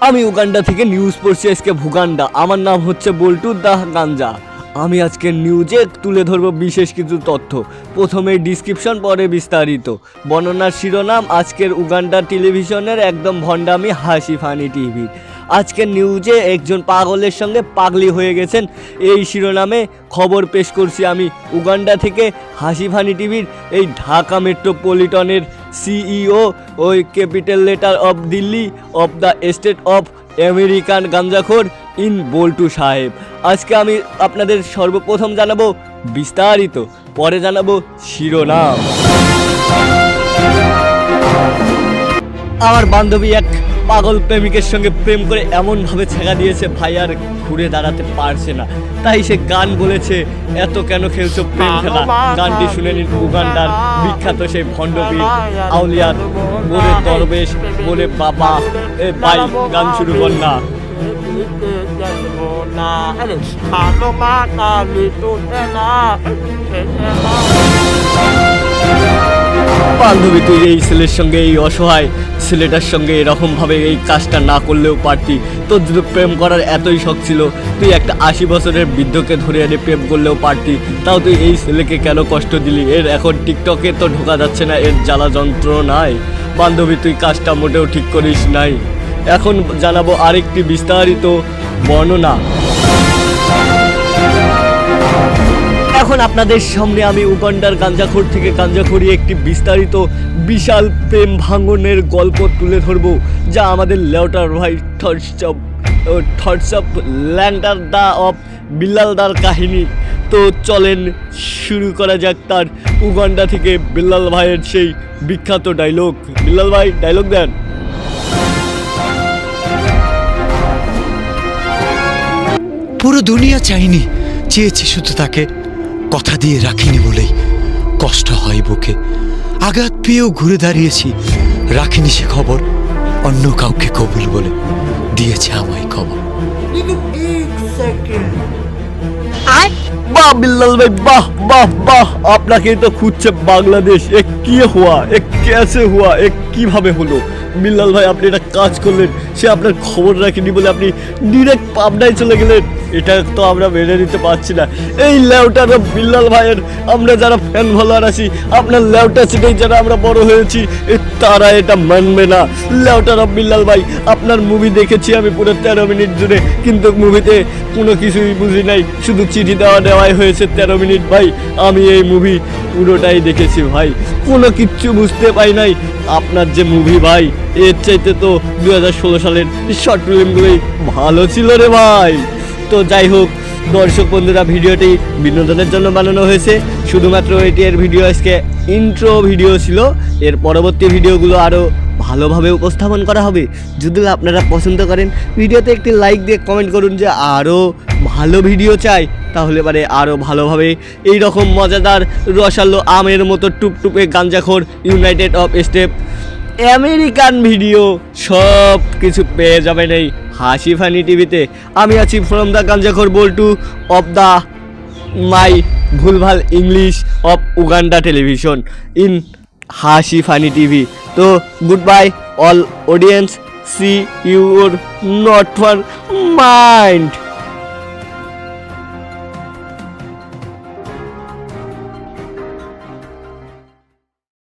আমি উগান্ডা থেকে নিউজ পড়ছি আজকে ভুগান্ডা। আমার নাম হচ্ছে বল্টু দা গাঞ্জা। আমি আজকের নিউজে তুলে ধরবো বিশেষ কিছু তথ্য। প্রথমে ডিসক্রিপশন, পরে বিস্তারিত বর্ণনার শিরোনাম। আজকের উগান্ডা টেলিভিশনের একদম ভণ্ডামি হাসি ফানি টিভি। আজকের নিউজে একজন পাগলের সঙ্গে পাগলি হয়ে গেছেন, এই শিরোনামে খবর পেশ করছি আমি উগান্ডা থেকে হাসি ফানি টিভির এই ঢাকা মেট্রোপলিটনের সিইও, ওই capital letter of Delhi of the state of American গাঞ্জাখোর ইন বল্টু সাহেব। আজকে আমি আপনাদের সর্বপ্রথম জানাবো বিস্তারিত, পরে জানাবো শিরোনাম। আমার বান্ধবী এক পাগল প্রেমিকের সঙ্গে প্রেম করে এমনভাবে ছেঁকা দিয়েছে ভাই আর ঘুরে দাঁড়াতে পারছে না। তাই সে গান বলেছে, এত কেন খেলছো প্রেম খেলা। গানটি শুনে নিন উগান্ডার বিখ্যাত সেই ভণ্ডবীর আউলিয়ার বলে দরবেশ বলে বাবা। এ ভাই গান শুরু কর না। বান্ধবী, তুই এই ছেলের সঙ্গে, এই অসহায় ছেলেটার সঙ্গে এরকমভাবে এই কাজটা না করলেও পারতি। তোর যদি প্রেম করার এতই শখ ছিল, তুই একটা 80 বছরের বৃদ্ধকে ধরে এনে প্রেম করলেও পারতি। তাও তুই এই ছেলেকে কেন কষ্ট দিলি? এর এখন টিকটকে তো ঢোকা যাচ্ছে না, এর জ্বালা যন্ত্রণায়। বান্ধবী, তুই কাজটা মোটেও ঠিক করিস নাই। এখন জানাবো আরেকটি বিস্তারিত বর্ণনা। এখন আপনাদের সামনে আমি উগান্ডার গাঞ্জাখোর থেকে গাঞ্জাখোরি একটি বিস্তারিত বিশাল প্রেম ভাঙনের গল্প তুলে ধরবো, যা আমাদের লেউটার ভাই thoughts of lander the of বিল্লালদার কাহিনী। তো চলেন শুরু করা যাক তার উগান্ডা থেকে বিল্লাল ভাইয়ের সেই বিখ্যাত ডায়লগ। বিল্লাল ভাই, ডায়লগ দেন। পুরো দুনিয়া চাইনি, চেয়েছি শুধু তাকে, কথা দিয়ে রাখিনি বলেই কষ্ট হয় বুকে। আঘাত পেয়েও ঘুরে দাঁড়িয়েছি, রাখিনি সে খবর, অন্য কাউকে কবুল বলে দিয়েছে আমায় খবর। বাহ বিল্লাল ভাই, বাহ বাহ বাহ, আপনাকেই তো খুঁজছে বাংলাদেশ। এ কি হুয়া, এ কেসে হুয়া, এ কিভাবে হলো? বিল্লাল ভাই, আপনি একটা কাজ করলেন, সে আপনার খবর রাখেনি বলে আপনি ডিরেক্ট পাবনায় চলে গেলেন। এটা তো আমরা মেনে নিতে পারছি না। এই লেউটার বিল্লাল ভাইয়ের আমরা যারা ফ্যান ফলোয়ার আছি, আপনার লেউটা ছিটেই যারা আমরা বড় হয়েছি, তারা এটা মানবে না। লেউটার অফ বিল্লাল ভাই, আপনার মুভি দেখেছি আমি পুরো 13 মিনিট জুড়ে, কিন্তু মুভিতে কোনো কিছুই বুঝি নাই, শুধু চিঠি দেওয়াই হয়েছে 13 মিনিট। ভাই, আমি এই মুভি পুরোটাই দেখেছি ভাই, কোনো কিচ্ছু বুঝতে পাই নাই। আপনার যে মুভি ভাই, এর চাইতে তো 2016 সালের শর্ট ফিল্মগুলোই ভালো ছিল রে ভাই। তো যাই হোক দর্শক বন্ধুরা, ভিডিওটি বিনোদনের জন্য বানানো হয়েছে শুধুমাত্র। এটি এর ভিডিও আজকে ইন্ট্রো ভিডিও ছিল, এর পরবর্তী ভিডিওগুলো আরও ভালোভাবে উপস্থাপন করা হবে। যদি আপনারা পছন্দ করেন, ভিডিওতে একটি লাইক দিয়ে কমেন্ট করুন যে আরও ভালো ভিডিও চাই, তাহলে পারে আরও ভালোভাবে এই রকম মজাদার রসালো আমের মতো টুপটুপে গাঞ্জাখোর united of step American video সব কিছু পেয়ে যাবেন এই হাসি ফানি টিভিতে। আমি আছি ফ্রম দ্য গাঞ্জাখোর বল্টু অফ দ্য মাই ভুলভাল English of Uganda television in Hashi funny TV. তো goodbye all audience, see your not for mind.